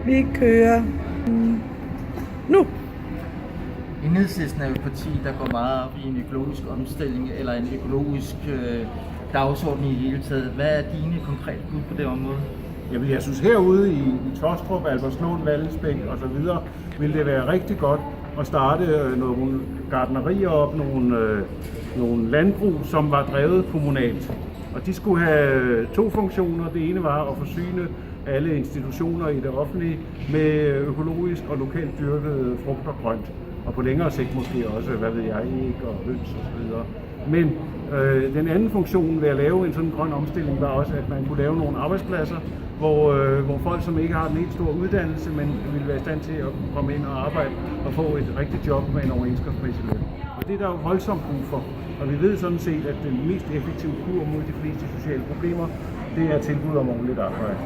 Vi kører nu. Enhedslisten er jo et parti, der går meget op i en økologisk omstilling eller en økologisk dagsorden i hele taget. Hvad er dine konkrete bud på det område? Jamen, jeg synes herude i Tåstrup, Albertslund, Vallensbæk og så videre, ville det være rigtig godt at starte nogle gartnerier op, nogle landbrug, som var drevet kommunalt. Og de skulle have to funktioner. Det ene var at forsyne alle institutioner i det offentlige med økologisk og lokalt dyrket frugt og grønt. Og på længere sigt måske også, hvad ved jeg, æg og høns og så videre. Men den anden funktion ved at lave en sådan grøn omstilling var også, at man kunne lave nogle arbejdspladser, hvor folk, som ikke har en helt stor uddannelse, men ville være i stand til at komme ind og arbejde og få et rigtigt job med en overenskomstmæssig løn. Og det er der jo voldsomt brug for. Og vi ved sådan set, at den mest effektive kur mod de fleste sociale problemer, det er tilbud om ordentligt arbejde.